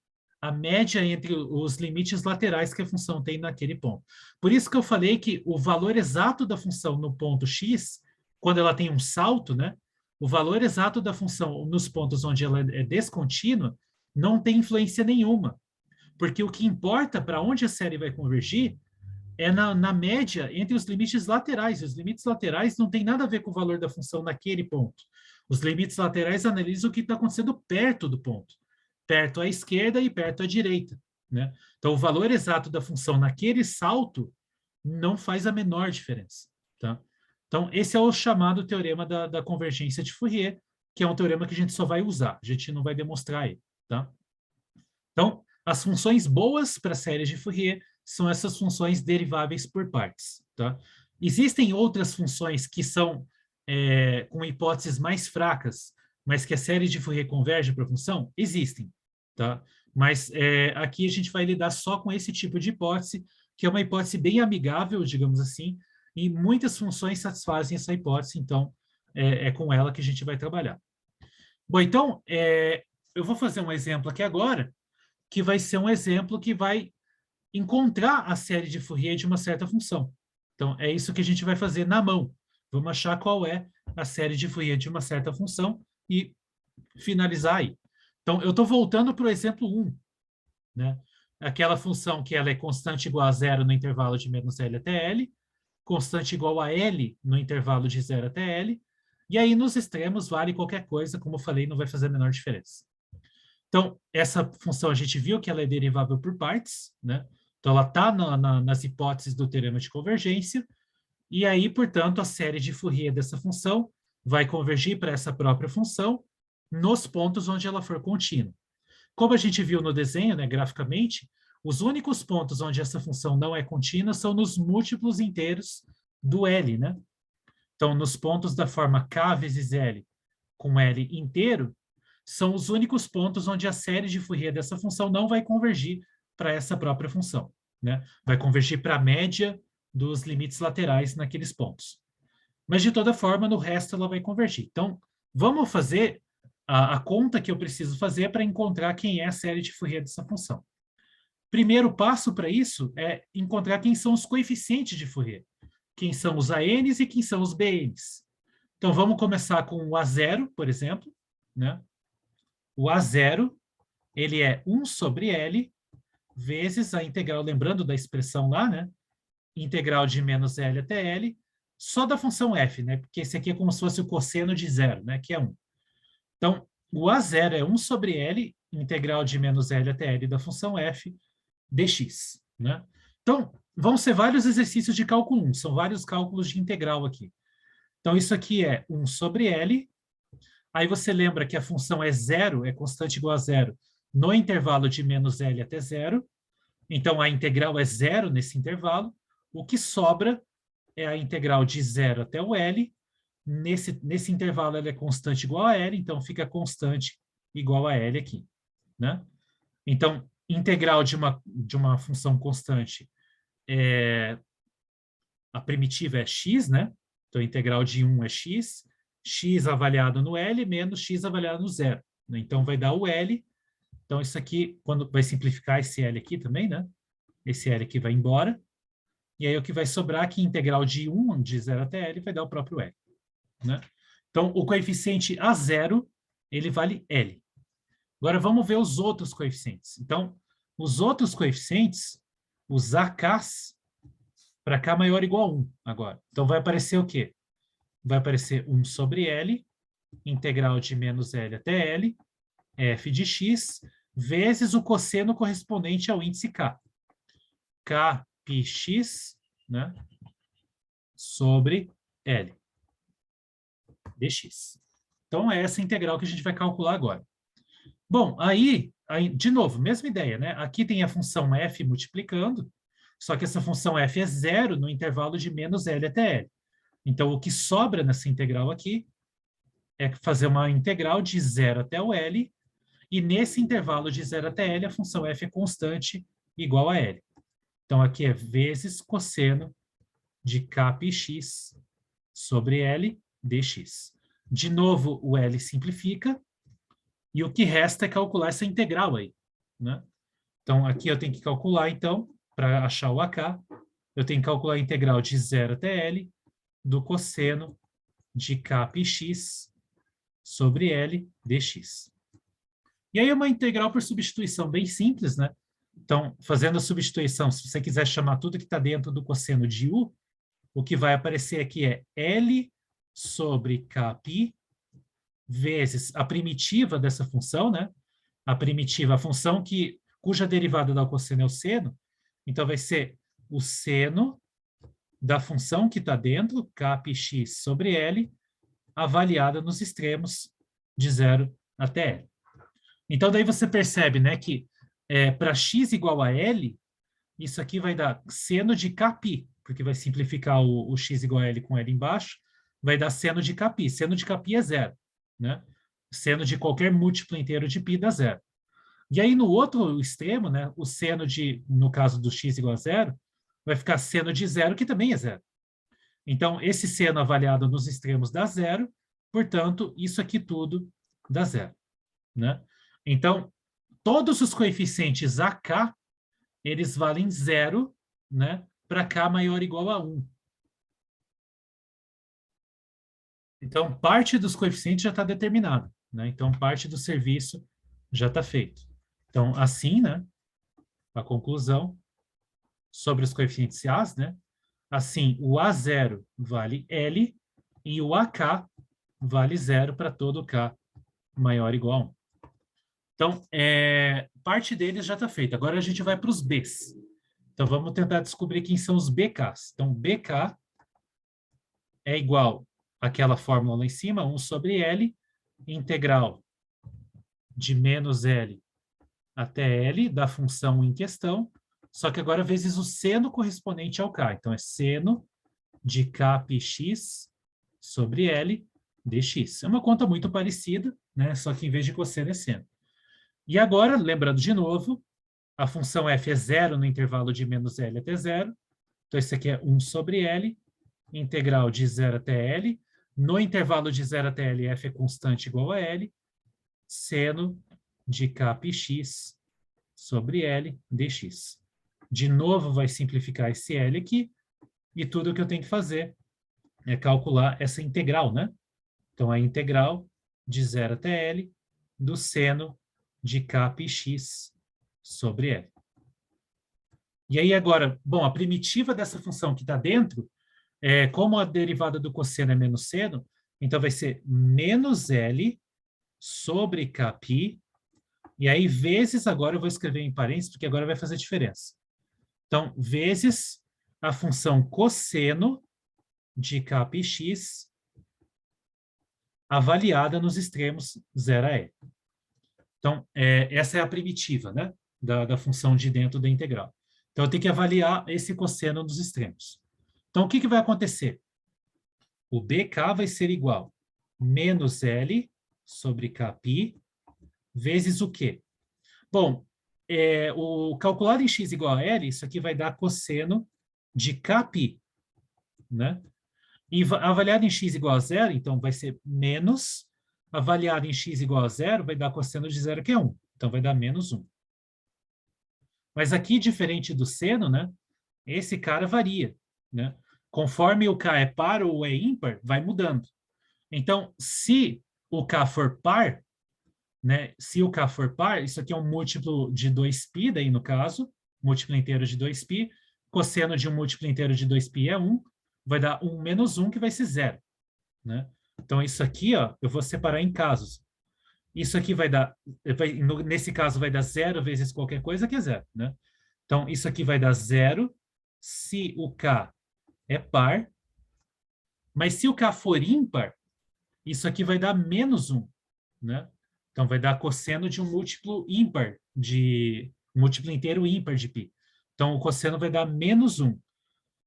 A média entre os limites laterais que a função tem naquele ponto. Por isso que eu falei que o valor exato da função no ponto x, quando ela tem um salto, né? O valor exato da função nos pontos onde ela é descontínua não tem influência nenhuma. Porque o que importa para onde a série vai convergir é na média entre os limites laterais. Os limites laterais não tem nada a ver com o valor da função naquele ponto. Os limites laterais analisam o que está acontecendo perto do ponto. Perto à esquerda e perto à direita, né? Então, o valor exato da função naquele salto não faz a menor diferença, tá? Então, esse é o chamado teorema da convergência de Fourier, que é um teorema que a gente só vai usar, a gente não vai demonstrar ele, tá? Então, as funções boas para séries de Fourier são essas funções deriváveis por partes, tá? Existem outras funções que são com hipóteses mais fracas, mas que a série de Fourier converge para a função? Existem, tá? Mas aqui a gente vai lidar só com esse tipo de hipótese, que é uma hipótese bem amigável, digamos assim, e muitas funções satisfazem essa hipótese, então é com ela que a gente vai trabalhar. Bom, então, eu vou fazer um exemplo aqui agora, que vai ser um exemplo que vai encontrar a série de Fourier de uma certa função. Então, é isso que a gente vai fazer na mão. Vamos achar qual é a série de Fourier de uma certa função e finalizar aí. Então, eu estou voltando para o exemplo 1, né? Aquela função que ela é constante igual a zero no intervalo de menos L até L, constante igual a L no intervalo de 0 até L, e aí nos extremos vale qualquer coisa, como eu falei, não vai fazer a menor diferença. Então, essa função a gente viu que ela é derivável por partes, né? Então, ela está nas hipóteses do teorema de convergência, e aí, portanto, a série de Fourier dessa função vai convergir para essa própria função nos pontos onde ela for contínua. Como a gente viu no desenho, né, graficamente, os únicos pontos onde essa função não é contínua são nos múltiplos inteiros do L, né? Então, nos pontos da forma K vezes L com L inteiro, são os únicos pontos onde a série de Fourier dessa função não vai convergir para essa própria função, né? Vai convergir para a média dos limites laterais naqueles pontos. Mas, de toda forma, no resto ela vai convergir. Então, vamos fazer a conta que eu preciso fazer para encontrar quem é a série de Fourier dessa função. Primeiro passo para isso é encontrar quem são os coeficientes de Fourier. Quem são os ANs e quem são os BNs. Então, vamos começar com o A0, por exemplo, né? O A0, ele é 1 sobre L vezes a integral, lembrando da expressão lá, né? Integral de menos L até L, só da função f, né? Porque esse aqui é como se fosse o cosseno de zero, né? Que é 1. Então, o A0 é 1 sobre L, integral de menos L até L da função f, dx, né? Então, vão ser vários exercícios de cálculo 1, são vários cálculos de integral aqui. Então, isso aqui é 1 sobre L, aí você lembra que a função é zero, é constante igual a zero, no intervalo de menos L até zero, então a integral é zero nesse intervalo, o que sobra é a integral de zero até o L, nesse intervalo ela é constante igual a L, então fica constante igual a L aqui, né? Então, integral de uma função constante, a primitiva é x, né? Então, a integral de 1 é x, x avaliado no L menos x avaliado no zero, né? Então, vai dar o L. Então, isso aqui, quando vai simplificar esse L aqui também, né? Esse L aqui vai embora. E aí, o que vai sobrar aqui, integral de 1, de 0 até L, vai dar o próprio L, né? Então, o coeficiente A0, ele vale L. Agora, vamos ver os outros coeficientes. Então, os outros coeficientes, os AKs, para K maior ou igual a 1 agora. Então, vai aparecer o quê? Vai aparecer 1 sobre L, integral de menos L até L, f de x, vezes o cosseno correspondente ao índice K. K πx, né? Sobre L. dx. Então, é essa integral que a gente vai calcular agora. Bom, aí, de novo, mesma ideia, né? Aqui tem a função f multiplicando, só que essa função f é zero no intervalo de menos L até L. Então, o que sobra nessa integral aqui é fazer uma integral de 0 até o L, e nesse intervalo de 0 até L, a função f é constante igual a L. Então, aqui é vezes cosseno de k πx sobre L dx. De novo, o L simplifica, e o que resta é calcular essa integral aí, né? Então, aqui eu tenho que calcular, então, para achar o AK, eu tenho que calcular a integral de 0 até L do cosseno de k πx sobre L dx. E aí é uma integral por substituição bem simples, né? Então, fazendo a substituição, se você quiser chamar tudo que está dentro do cosseno de U, o que vai aparecer aqui é L sobre Kπ vezes a primitiva dessa função, né? A primitiva, a função cuja derivada dá o cosseno é o seno. Então, vai ser o seno da função que está dentro, Kπx sobre L, avaliada nos extremos de 0 até L. Então, daí você percebe, né, que para x igual a L, isso aqui vai dar seno de Kπ, porque vai simplificar o x igual a L com L embaixo, vai dar seno de Kπ. Seno de Kπ é zero, né? Seno de qualquer múltiplo inteiro de π dá zero. E aí, no outro extremo, né, o seno de, no caso do x igual a zero, vai ficar seno de zero, que também é zero. Então, esse seno avaliado nos extremos dá zero, portanto, isso aqui tudo dá zero, né? Então, todos os coeficientes AK, eles valem zero, né? Para K maior ou igual a 1. Então, parte dos coeficientes já está determinada, né? Então, parte do serviço já está feito. Então, assim, né? A conclusão sobre os coeficientes A's, né? Assim, o A0 vale L e o AK vale zero para todo K maior ou igual a 1. Então, parte deles já está feita. Agora a gente vai para os Bs. Então, vamos tentar descobrir quem são os BKs. Então, BK é igual àquela fórmula lá em cima, 1 sobre L, integral de menos L até L da função em questão, só que agora vezes o seno correspondente ao K. Então, é seno de Kπx sobre L dx. É uma conta muito parecida, né? Só que em vez de cosseno é seno. E agora, lembrando de novo, a função f é zero no intervalo de menos L até zero. Então, esse aqui é 1 sobre L, integral de 0 até L. No intervalo de 0 até L, f é constante igual a L. Seno de Kπx sobre L dx. De novo, vai simplificar esse L aqui. E tudo que eu tenho que fazer é calcular essa integral, né? Então, a integral de 0 até L do seno de Kπx sobre L. E aí agora, bom, a primitiva dessa função que está dentro, como a derivada do cosseno é menos seno, então vai ser menos L sobre Kπ, e aí vezes, agora eu vou escrever em parênteses, porque agora vai fazer diferença. Então, vezes a função cosseno de Kπx avaliada nos extremos 0 a L. Então, essa é a primitiva, né, da função de dentro da integral. Então, eu tenho que avaliar esse cosseno nos extremos. Então, o que vai acontecer? O BK vai ser igual a menos L sobre Kπ vezes o quê? Bom, o calculado em x igual a L, isso aqui vai dar cosseno de Kπ, né? E avaliado em x igual a zero, então vai ser menos, avaliado em x igual a zero, vai dar cosseno de zero, que é 1. Então, vai dar menos 1. Mas aqui, diferente do seno, né? Esse cara varia, né? Conforme o k é par ou é ímpar, vai mudando. Então, se o k for par, né? Se o k for par, isso aqui é um múltiplo de 2π, daí no caso, múltiplo inteiro de 2π, cosseno de um múltiplo inteiro de 2π é 1, vai dar 1 menos 1, que vai ser 0, né? Então, isso aqui, ó, eu vou separar em casos. Isso aqui vai dar, nesse caso, vai dar 0 vezes qualquer coisa, que é 0, né? Então, isso aqui vai dar 0 se o k é par, mas se o k for ímpar, isso aqui vai dar menos 1, né? Então, vai dar cosseno de um múltiplo ímpar, de múltiplo inteiro ímpar de π. Então, o cosseno vai dar menos 1.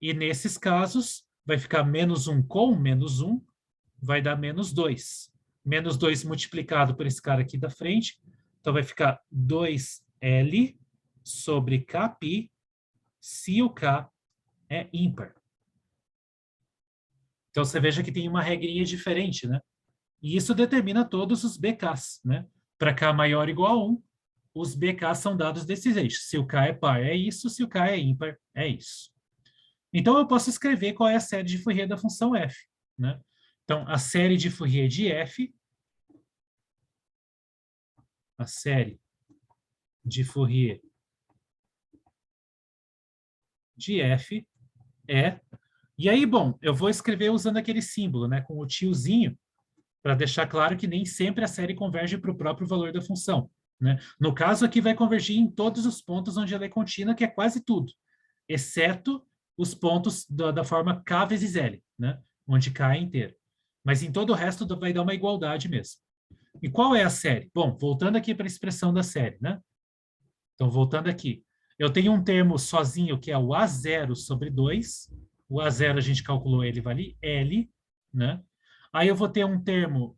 E nesses casos, vai ficar menos 1 com menos 1, vai dar menos 2. Menos 2 multiplicado por esse cara aqui da frente, então vai ficar 2L sobre Kπ se o K é ímpar. Então, você veja que tem uma regrinha diferente, né? E isso determina todos os BKs, né? Para K maior ou igual a 1, os BKs são dados desses eixos. Se o K é par, é isso. Se o K é ímpar, é isso. Então, eu posso escrever qual é a série de Fourier da função f, né? Então, a série de Fourier de f, a série de Fourier de f é... E aí, bom, eu vou escrever usando aquele símbolo, né? Com o tiozinho, para deixar claro que nem sempre a série converge para o próprio valor da função, né? No caso aqui, vai convergir em todos os pontos onde ela é contínua, que é quase tudo, exceto os pontos da forma K vezes L, né? Onde K é inteiro. Mas em todo o resto vai dar uma igualdade mesmo. E qual é a série? Bom, voltando aqui para a expressão da série, né? Então, voltando aqui. Eu tenho um termo sozinho que é o A0 sobre 2. O A0 a gente calculou, ele vale L, né? Aí eu vou ter um termo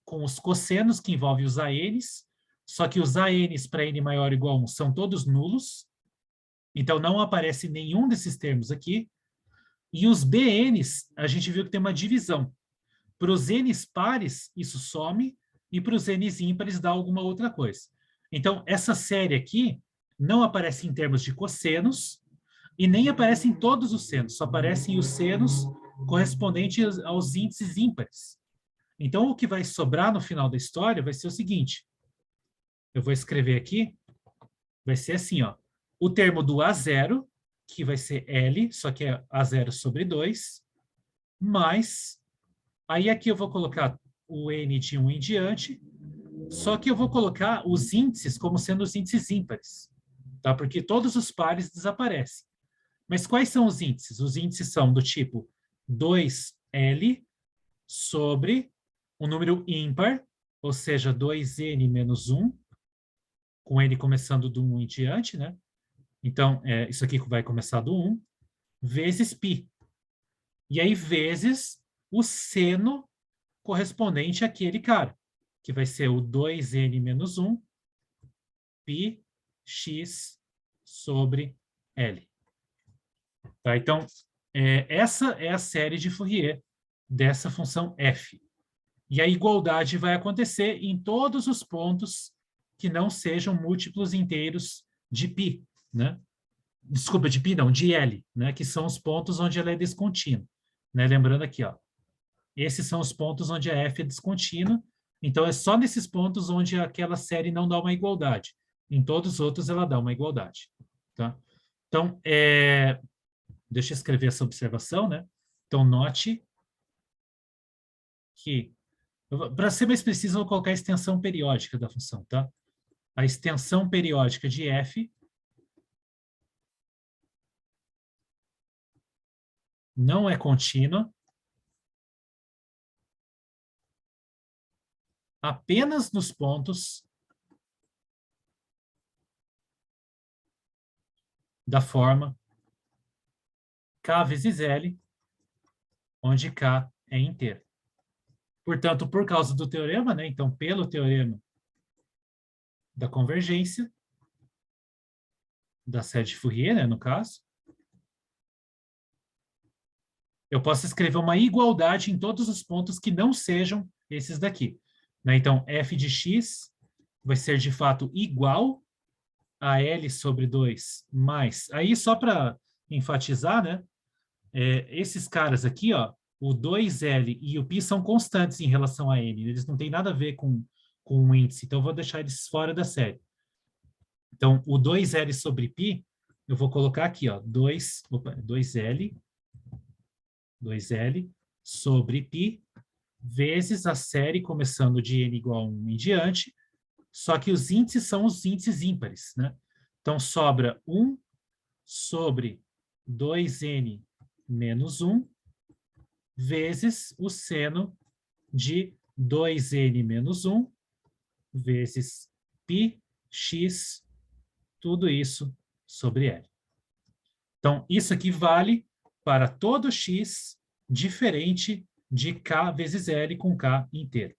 com os cossenos, que envolve os ANs, só que os ANs para N maior ou igual a 1 são todos nulos. Então, não aparece nenhum desses termos aqui. E os BNs, a gente viu que tem uma divisão. Para os Ns pares, isso some, e para os Ns ímpares dá alguma outra coisa. Então, essa série aqui não aparece em termos de cossenos, e nem aparece em todos os senos, só aparecem os senos correspondentes aos índices ímpares. Então, o que vai sobrar no final da história vai ser o seguinte. Eu vou escrever aqui, vai ser assim, ó. O termo do A0, que vai ser L, só que é A0 sobre 2, mais... Aí aqui eu vou colocar o N de 1 em diante, só que eu vou colocar os índices como sendo os índices ímpares, tá? Porque todos os pares desaparecem. Mas quais são os índices? Os índices são do tipo 2L sobre um número ímpar, ou seja, 2N menos 1, com N começando do 1 em diante, né? Então, isso aqui vai começar do 1, vezes π. E aí, vezes o seno correspondente àquele cara, que vai ser o 2N menos 1, πx sobre L. Tá? Então, essa é a série de Fourier dessa função f. E a igualdade vai acontecer em todos os pontos que não sejam múltiplos inteiros de π, né? Desculpa, de π não, de L, né? Que são os pontos onde ela é descontínua. Né? Lembrando aqui, ó, esses são os pontos onde a f é descontínua, então é só nesses pontos onde aquela série não dá uma igualdade. Em todos os outros ela dá uma igualdade. Tá? Então, deixa eu escrever essa observação, né? Então, note que, para ser mais preciso, eu vou colocar a extensão periódica da função, tá? A extensão periódica de f não é contínua apenas nos pontos da forma k vezes L, onde k é inteiro. Portanto, por causa do teorema, né? Então, pelo teorema da convergência, da série de Fourier, né, no caso, eu posso escrever uma igualdade em todos os pontos que não sejam esses daqui. Né? Então, f de x vai ser, de fato, igual a L sobre 2 mais... Aí, só para enfatizar, né? Esses caras aqui, ó, o 2L e o π são constantes em relação a N. Eles não têm nada a ver com o índice. Então, eu vou deixar eles fora da série. Então, o 2L sobre π, eu vou colocar aqui, ó, 2L sobre π vezes a série começando de n igual a 1 em diante, só que os índices são os índices ímpares, né? Então, sobra 1 sobre 2n menos 1 vezes o seno de 2n menos 1 vezes πx, tudo isso sobre L. Então, isso aqui vale para todo x diferente de k vezes L com k inteiro.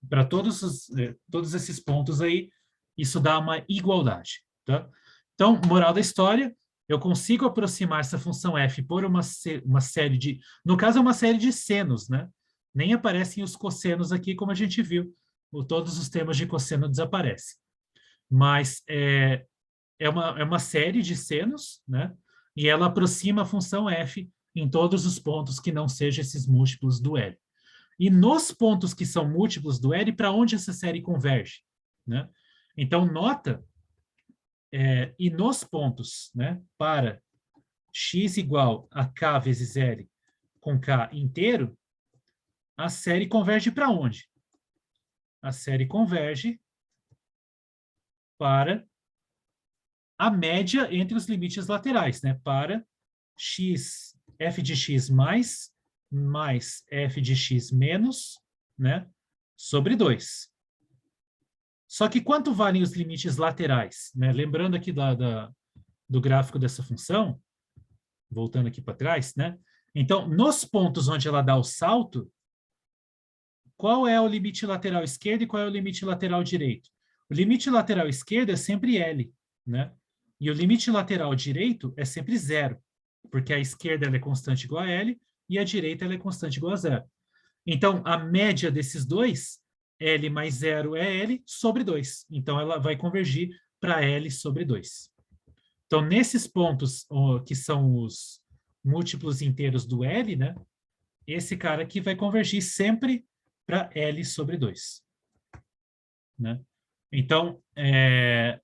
Para todos esses pontos aí, isso dá uma igualdade. Tá? Então, moral da história, eu consigo aproximar essa função f por uma série de... No caso, é uma série de senos, né? Nem aparecem os cossenos aqui, como a gente viu. Todos os termos de cosseno desaparecem. Mas é uma série de senos, né? E ela aproxima a função f em todos os pontos que não sejam esses múltiplos do L. E nos pontos que são múltiplos do L, para onde essa série converge? Né? Então, nota, e nos pontos, né, para x igual a k vezes L com k inteiro, a série converge para onde? A série converge para a média entre os limites laterais, né? Para x, f de x mais f de x menos, né? Sobre 2. Só que quanto valem os limites laterais? Né? Lembrando aqui do gráfico dessa função, voltando aqui para trás, né? Então, nos pontos onde ela dá o salto, qual é o limite lateral esquerdo e qual é o limite lateral direito? O limite lateral esquerdo é sempre L, né? E o limite lateral direito é sempre zero, porque a esquerda ela é constante igual a L e a direita ela é constante igual a zero. Então, a média desses dois, L mais zero é L sobre 2. Então, ela vai convergir para L sobre 2. Então, nesses pontos que são os múltiplos inteiros do L, né? Esse cara aqui vai convergir sempre para L sobre 2. Né? Então,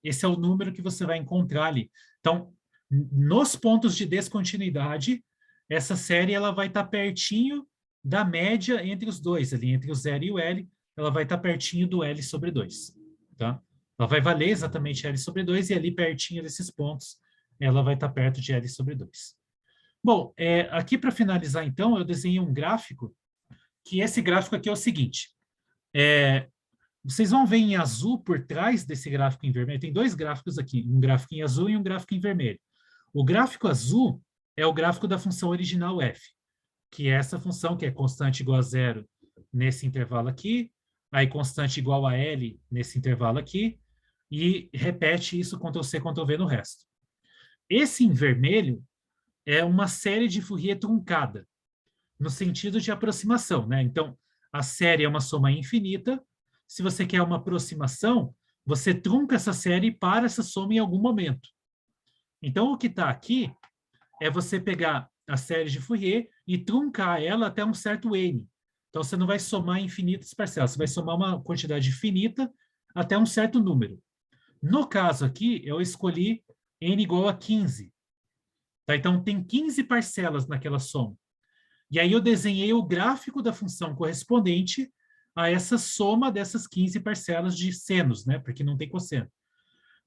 esse é o número que você vai encontrar ali. Então, nos pontos de descontinuidade, essa série ela vai estar pertinho da média entre os dois, ali entre o zero e o L, ela vai estar pertinho do L sobre 2. Tá? Ela vai valer exatamente L sobre 2 e ali pertinho desses pontos, ela vai estar perto de L sobre 2. Bom, aqui para finalizar, então, eu desenhei um gráfico, que esse gráfico aqui é o seguinte. Vocês vão ver em azul por trás desse gráfico em vermelho. Tem dois gráficos aqui, um gráfico em azul e um gráfico em vermelho. O gráfico azul é o gráfico da função original f, que é essa função que é constante igual a zero nesse intervalo aqui, aí constante igual a L nesse intervalo aqui, e repete isso Ctrl+C, Ctrl+V no resto. Esse em vermelho é uma série de Fourier truncada, no sentido de aproximação, né? Então, a série é uma soma infinita. Se você quer uma aproximação, você trunca essa série e para essa soma em algum momento. Então, o que está aqui é você pegar a série de Fourier e truncar ela até um certo n. Então, você não vai somar infinitas parcelas, você vai somar uma quantidade finita até um certo número. No caso aqui, eu escolhi n igual a 15. Tá? Então, tem 15 parcelas naquela soma. E aí eu desenhei o gráfico da função correspondente a essa soma dessas 15 parcelas de senos, né? Porque não tem cosseno.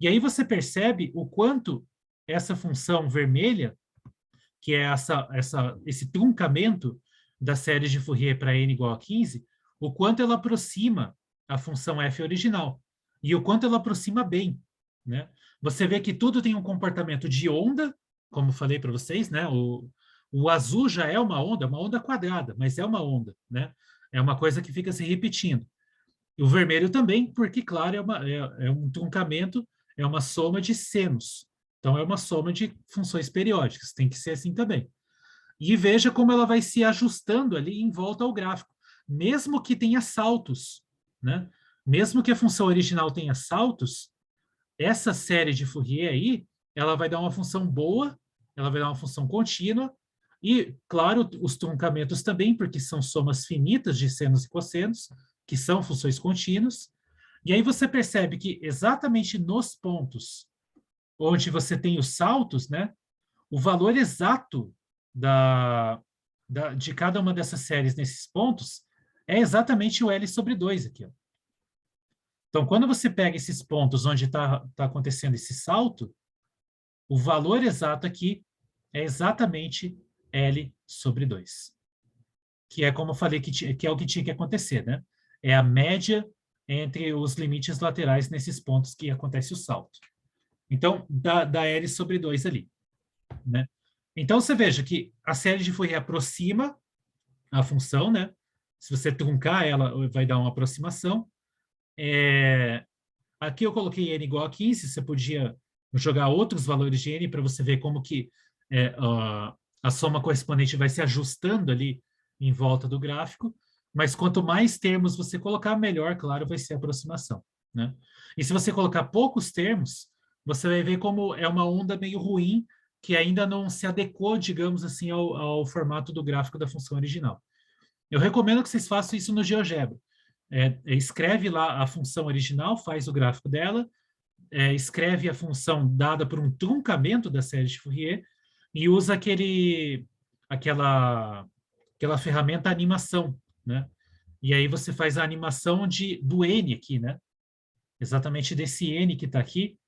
E aí você percebe o quanto essa função vermelha, que é esse truncamento da série de Fourier para n igual a 15, o quanto ela aproxima a função f original. E o quanto ela aproxima bem, né? Você vê que tudo tem um comportamento de onda, como falei para vocês, né? O azul já é uma onda quadrada, mas é uma onda, né? É uma coisa que fica se repetindo. E o vermelho também, porque, claro, é um truncamento, é uma soma de senos. Então, é uma soma de funções periódicas, tem que ser assim também. E veja como ela vai se ajustando ali em volta ao gráfico, mesmo que tenha saltos, né? Mesmo que a função original tenha saltos, essa série de Fourier aí, ela vai dar uma função boa, ela vai dar uma função contínua, e, claro, os truncamentos também, porque são somas finitas de senos e cossenos, que são funções contínuas. E aí você percebe que exatamente nos pontos onde você tem os saltos, né, o valor exato de cada uma dessas séries nesses pontos é exatamente o L sobre 2 aqui. Ó. Então, quando você pega esses pontos onde está acontecendo esse salto, o valor exato aqui é exatamente L sobre 2. Que é como eu falei, que é o que tinha que acontecer, né? É a média entre os limites laterais nesses pontos que acontece o salto. Então, dá L sobre 2 ali, né? Então, você veja que a série de Fourier aproxima a função, né? Se você truncar ela, vai dar uma aproximação. Aqui eu coloquei n igual a 15, você podia jogar outros valores de n para você ver como que a soma correspondente vai se ajustando ali em volta do gráfico, mas quanto mais termos você colocar, melhor, claro, vai ser a aproximação, né? E se você colocar poucos termos, você vai ver como é uma onda meio ruim, que ainda não se adequou, digamos assim, ao formato do gráfico da função original. Eu recomendo que vocês façam isso no GeoGebra. Escreve lá a função original, faz o gráfico dela, escreve a função dada por um truncamento da série de Fourier e usa aquela ferramenta animação, né? E aí você faz a animação do N aqui, né? Exatamente desse N que está aqui,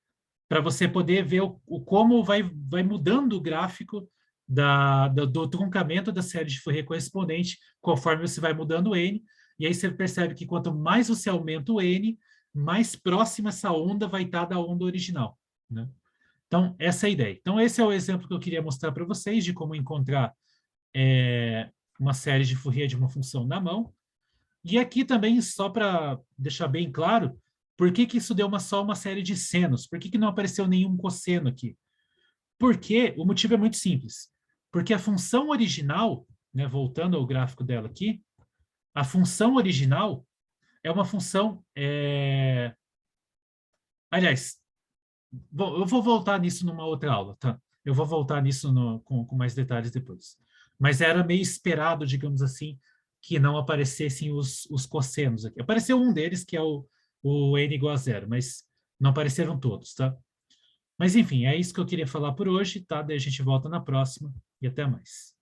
para você poder ver como vai mudando o gráfico do truncamento da série de Fourier correspondente conforme você vai mudando o N. E aí você percebe que quanto mais você aumenta o N, mais próxima essa onda vai estar da onda original, né? Então, essa é a ideia. Então, esse é o exemplo que eu queria mostrar para vocês de como encontrar uma série de Fourier de uma função na mão. E aqui também, só para deixar bem claro, Por que que isso deu só uma série de senos? Por que que não apareceu nenhum cosseno aqui? Porque o motivo é muito simples. Porque a função original, né, voltando ao gráfico dela aqui, a função original é uma função. Aliás, bom, eu vou voltar nisso numa outra aula, tá? Eu vou voltar nisso com mais detalhes depois. Mas era meio esperado, digamos assim, que não aparecessem os cossenos aqui. Apareceu um deles, que é o n igual a zero, mas não apareceram todos, tá? Mas enfim, é isso que eu queria falar por hoje, tá? Daí a gente volta na próxima e até mais.